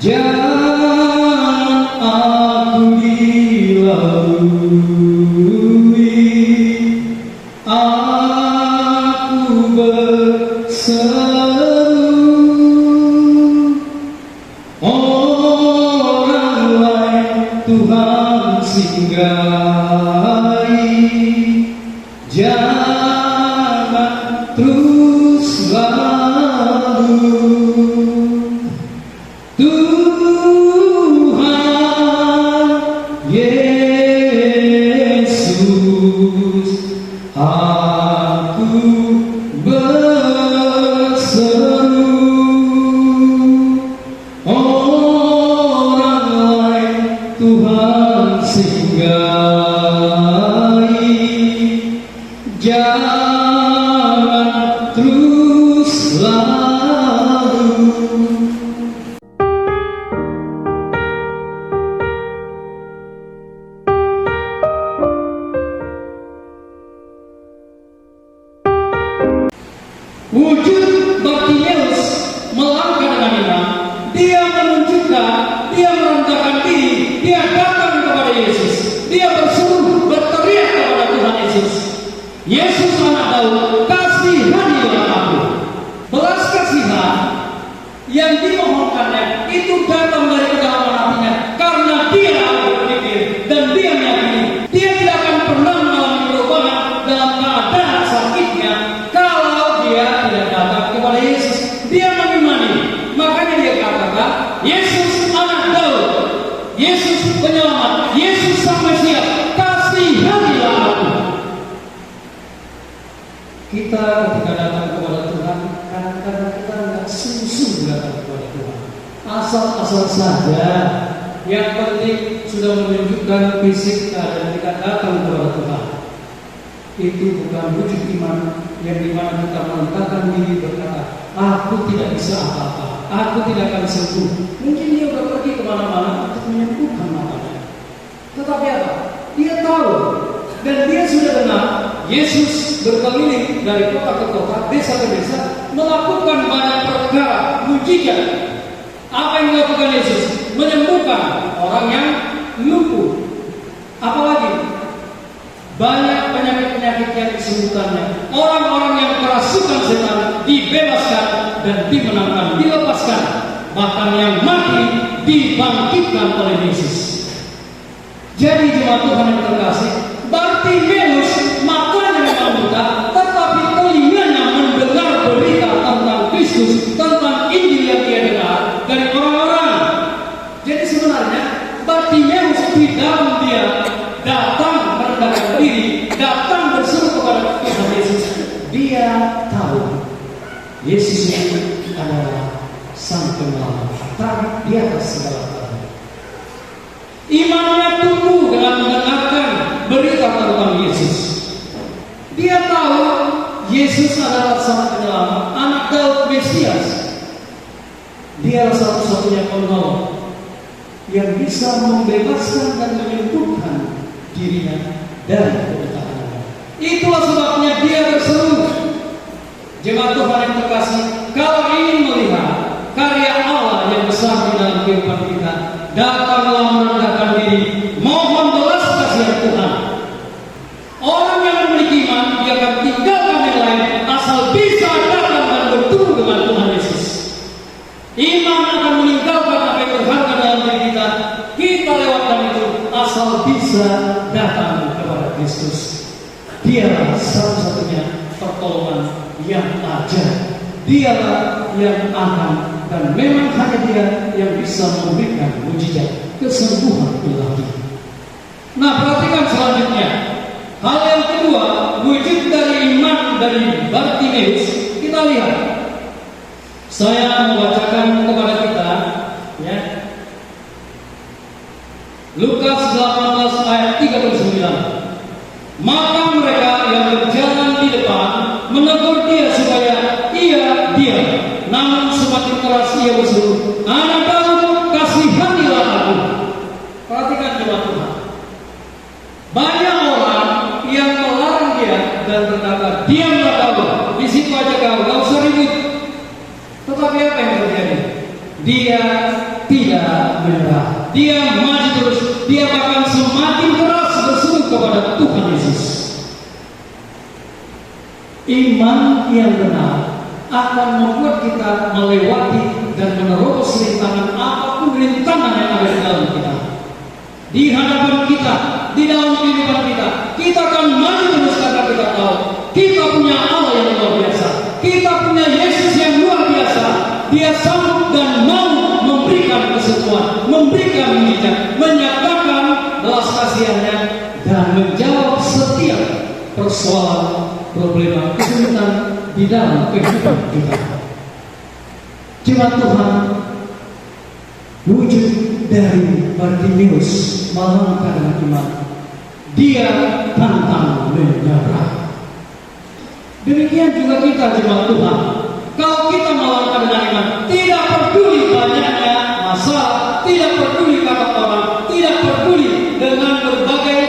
Jangan aku dilalui, aku berseru, orang lain Tuhan singgahi, jangan terus lalu. Tuhan Yesus, aku berseru, orang lain Tuhan singgahi, jangan terus lalu. Wujud Bartimeus melangkah dengan iman. Dia menunjukkan, dia merendahkan diri, dia datang kepada Yesus, dia berseru, berteriak kepada Tuhan Yesus. Yesus anak Daud, kasihanilah aku. Belas kasihan yang dimohonkannya itu datang dari kedalaman hatinya, karena dia berpikir dan dia meyakini dia tidak akan pernah mengalami perubahan dalam keadaan sakitnya kalau dia tidak datang kepada Yesus. Dia mengimani, makanya dia katakan, Yesus anak Daud, Yesus penyelamat, Yesus sang Mesias, kasihanilah aku. Kita ketika datang kepada Tuhan, kadang-kadang kita tidak sungguh-sungguh datang kepada Tuhan, asal-asal saja. Yang penting sudah menunjukkan fisik keadaan kita datang kepada Tuhan. Itu bukan wujud iman yang dimana kita meletakkan diri berkata, aku tidak bisa apa-apa, aku tidak akan sembuh. Mungkin dia sudah pergi kemana-mana untuk menyembuhkan matanya, tetapi apa? Dia tahu dan dia sudah dengar Yesus berkeliling dari kota ke kota, desa ke desa, melakukan banyak perkara mujizat. Apa yang dilakukan Yesus? Menyembuhkan orang yang lumpuh. Apalagi banyak penyakit-penyakit yang disembuhkannya. Orang-orang yang kerasukan setan dibebaskan dan dimenangkan, dilepaskan. Bahkan yang mati dibangkitkan oleh Yesus. Jadi jemaat Tuhan yang terkasih, Bartimeus matanya memang buta, tetapi telinganya mendengar berita tentang Kristus, tentang Injil yang dia dengar dari orang-orang. Jadi sebenarnya Bartimeus di dalam dia datang merendahkan diri, datang berseru kepada Tuhan Yesus. Dia tahu Yesus itu adalah Sang Penyelamat, tapi di atas segala hal. Imannya tumbuh dengan mendengarkan berita tentang Yesus. Dia tahu Yesus adalah Sang Penyelamat, anak Daud, Mesias. Dia satu-satunya penolong yang bisa membebaskan dan menyembuhkan dirinya dari kebutaan. Itulah sebabnya dia berseru. Jemaat Tuhan yang terkasih, kalau ingin melihat karya Allah yang besar di dalam kehidupan kita, datanglah merendahkan diri, mohon belas kasihan Tuhan. Orang yang memiliki iman, dia akan tinggalkan yang lain asal bisa datang dan bertemu dengan Tuhan Yesus. Iman akan meninggalkan apa yang berharga dalam diri kita. Kita lewatkan itu asal bisa datang kepada Kristus. Dialah satu-satunya pertolongan yang ada. Dialah yang akan, dan memang hanya Dia yang bisa memberikan mujizat kesembuhan ilahi. Nah, perhatikan selanjutnya. Hal yang kedua, wujud dari iman dari Bartimeus. Kita lihat. Saya membacakan kepada kita, ya. Lukas 18 ayat 39. Maka mereka yang berjalan di depan menegur dia supaya ia diam. Namun semakin keras ia berseru, anak Daud, kasihanilah aku. Perhatikan jemaat Tuhan. Banyak orang yang melarang dia dan berkata, diamlah Daud, di situ aja kau, gak usah ribut. Tetapi apa yang terjadi? tidak menyerah. Dia maju terus. Dia bahkan semakin keras berseru kepada Tuhan Yesus. Iman yang benar akan membuat kita melewati dan menerobos rintangan apapun rintangan yang ada di dalam kita. Di hadapan kita, di dalam kehidupan kita, kita akan maju terus karena kita tahu kita punya Allah yang luar biasa. Kita punya Yesus yang luar biasa. Dia sanggup dan mau memberikan kesembuhan, memberikan mujizat, menyatakan belas kasihannya dan menjawab setiap persoalan, problema, kesulitan di dalam kehidupan kita. Jemaat Tuhan, wujud dari Bartimeus melangkah dengan iman. Dia pantang menyerah. Demikian juga kita, jemaat Tuhan. Kalau kita melangkah dengan iman, tidak peduli banyaknya masalah, tidak peduli kata orang, tidak peduli dengan berbagai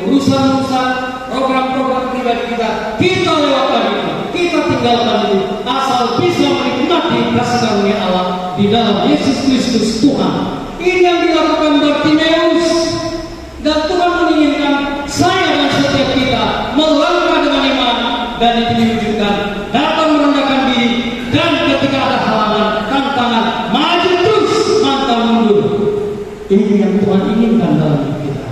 urusan-urusan, program-program pribadi kita lewatkan itu, kita tinggalkan itu, asal bisa menikmati kasih karunia Allah di dalam Yesus Kristus Tuhan. Ini yang dilakukan Bartimeus, dan Tuhan menginginkan saya dan setiap kita melangkah dengan iman, dan itu diwujudkan datang merendahkan diri, dan ketika ada halangan, tantangan, maju terus, mantap mundur. Ini yang Tuhan inginkan dalam hidup kita.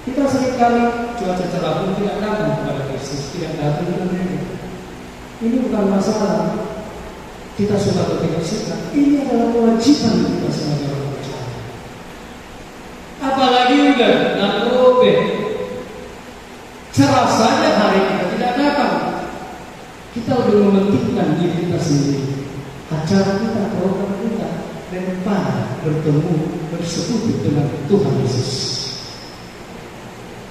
Kita seringkali cuaca cerah pun tidak datang kepada Kristus, tidak datang kepada Dia. Ini bukan masalah kita suka atau tidak suka. Ini adalah kewajiban kita sebagai orang percaya. Apalagi udah dan robek, cerah saja hari kita tidak datang. Kita lebih mementingkan diri kita sendiri, acara kita, program kita, daripada bertemu, bersekutu dengan Tuhan Yesus.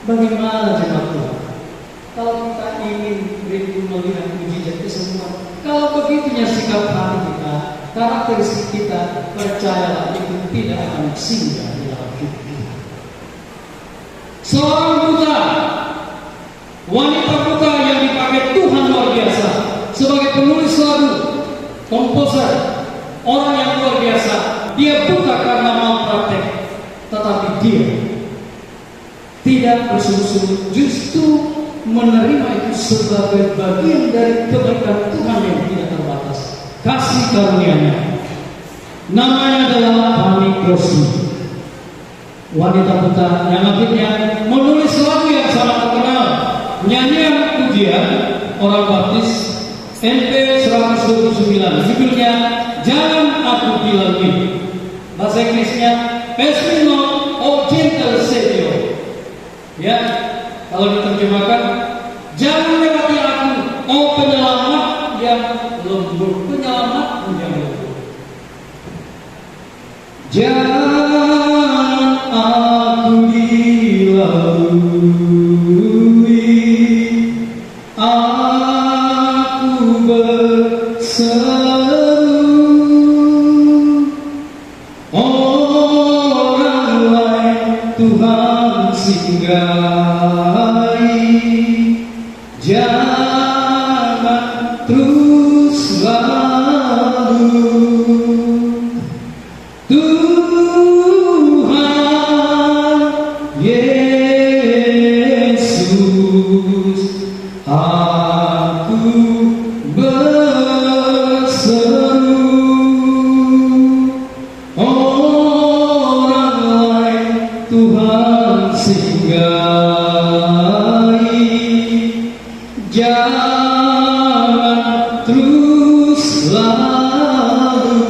Bagaimana jemaat Tuhan? Kalau kita ingin rindu melihat mujizat kesembuhan, kalau begitunya sikap hati kita, karakteristik kita, percayalah itu tidak akan singgah di dalam hidup kita. Seorang buta, wanita buta yang dipakai Tuhan luar biasa sebagai penulis lagu, komposer, orang yang luar biasa. Dia buta karena malpraktek, tetapi dia tidak bersungguh-sungguh, justru menerima itu sebagai bagian dari kebaikan Tuhan yang tidak terbatas, kasih karunia-Nya. Namanya adalah Fanny Crosby, wanita buta yang akhirnya menulis lagu yang sangat terkenal, nyanyian pujian orang Baptis NP 129, judulnya Jangan Aku Bilang Ini. Bahasa Inggrisnya Pass Me Not, O Gentle Savior. Ya, kalau diterjemahkan, jangan lewati aku, oh penyelamat yang lembut, penyelamat yang lembut. Jangan aku dilalui, aku berseru, orang lain Tuhan singgahi, jangan terus lalu. Tuhan Yesus, aku berseru, orang lain Tuhan singgahi, jangan terus lalu.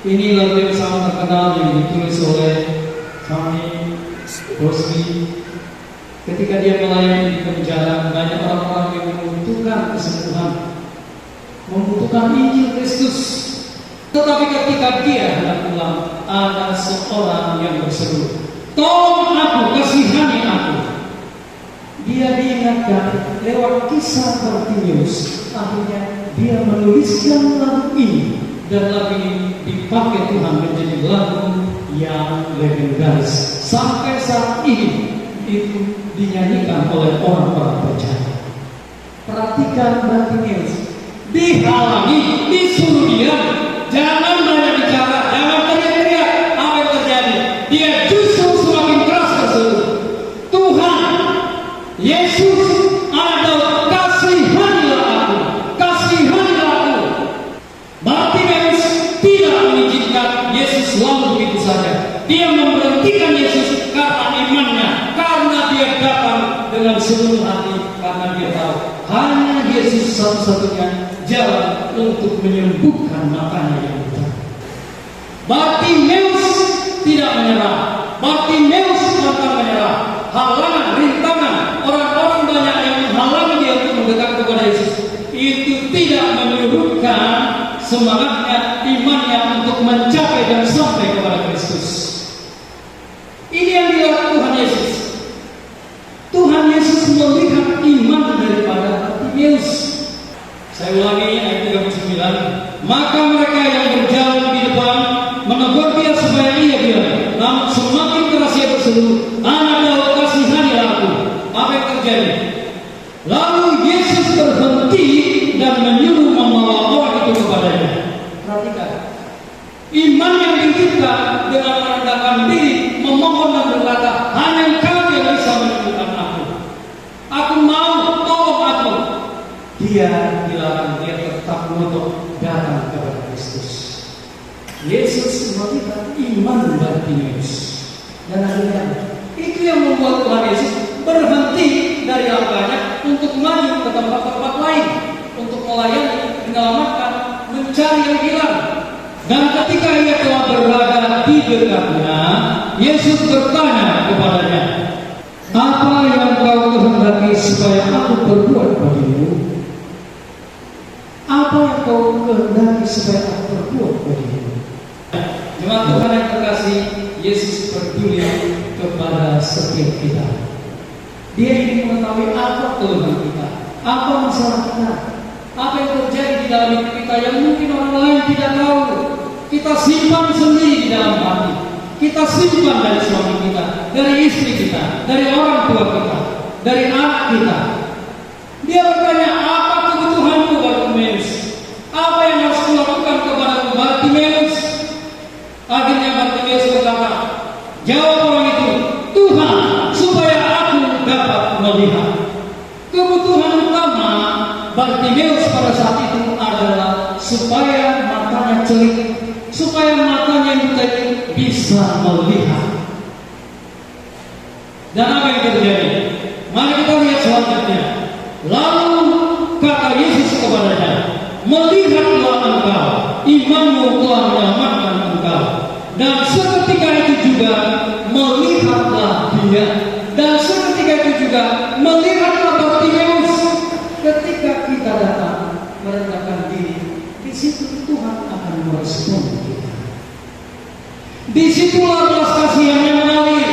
Ini lagu yang sangat terkenal yang ditulis oleh Fanny Crosby. Ketika dia melayani di penjara, banyak orang-orang yang membutuhkan kesembuhan, membutuhkan Injil Kristus. Tetapi ketika dia hendak pulang, ada seorang yang berseru, "Tolong aku, kasihani aku." Dia diingatkan lewat kisah Bartimeus. Akhirnya dia menuliskan lagu ini, dan lagu ini dipakai Tuhan menjadi lagu yang legendaris. Sampai saat ini itu dinyanyikan oleh orang-orang percaya. Perhatikan Bartimeus, dihalangi, disuruh diam, jangan banyak bicara. lalu begitu saja. Dia memberhentikan Yesus karena imannya, karena dia datang dengan seluruh hati, karena dia tahu hanya Yesus satu-satunya jalan untuk menyembuhkan matanya yang buta. Bartimeus tidak menyerah. Bartimeus pantang menyerah. Halangan, rintangan, orang-orang banyak yang menghalangi dia untuk mendekat kepada Yesus, itu tidak menyurutkan semangatnya, imannya untuk mencapai dan sampai kepada Kristus. Ini yang dilihat Tuhan Yesus. Tuhan Yesus melihat iman daripada Bartimeus. Saya ulangi ayat 39. Maka mereka yang berjalan di depan menegur dia supaya ia diam. Namun semakin keras ia berseru, Anak Daud, kasihanilah aku. Apa yang terjadi? Lalu Yesus berhenti dan menyuruh membawa orang itu kepadanya. Perhatikan, iman yang ditunjukkan dengan merendahkan diri, memohon dan berkata, hanya Engkau yang bisa menyembuhkan aku. Aku mau, tolong aku. Dia dilarang, dia tetap menutup datang kepada Kristus. Yesus melihat iman Bartimeus, dan akhirnya itu yang membuat Tuhan Yesus berhenti dari langkahnya untuk maju ke tempat-tempat lain, untuk melayani, menyelamatkan, mencari yang hilang. Dan ketika ia telah berada di dekatnya, Yesus bertanya kepadanya, apa yang kau kehendaki supaya aku berbuat bagimu? Apa yang kau kehendaki supaya aku berbuat bagimu? Jemaat Tuhan yang terkasih, Yesus peduli kepada setiap kita. Dia ingin mengetahui apa keluhan kita, apa masalah kita, apa yang terjadi di dalam hidup kita yang mungkin orang lain tidak tahu. Kita simpan sendiri di dalam hati. Kita simpan dari suami kita, dari istri kita, dari orang tua kita, dari anak kita. Dia bertanya, apa kebutuhanmu Bartimeus? Apa yang harus kulakukan kepada Bartimeus? Akhirnya Bartimeus berkata, jawab orang itu, Tuhan, supaya aku dapat melihat. Kebutuhan utama Bartimeus pada saat itu adalah supaya matanya celik, supaya matanya yang buta itu bisa melihat. Dan apa yang terjadi? Mari kita lihat selanjutnya. Lalu kata Yesus kepadanya, melihatlah engkau, imanmu telah menyelamatkan engkau. Dan seketika itu juga melihatlah dia. Dan seketika itu juga melihatlah Bartimeus. Ketika kita datang merendahkan diri, di situ Tuhan akan merespon kita. Disitulah belas kasihan yang mengalir,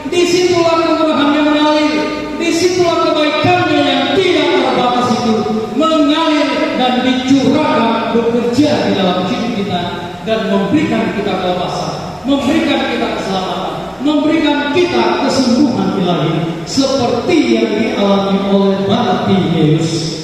disitulah kemurahan yang mengalir, disitulah kebaikannya yang tidak terbatas itu mengalir dan dicurahkan bekerja di dalam hidup kita dan memberikan kita kebebasan, memberikan kita keselamatan, memberikan kita kesembuhan ilahi seperti yang dialami oleh Bartimeus.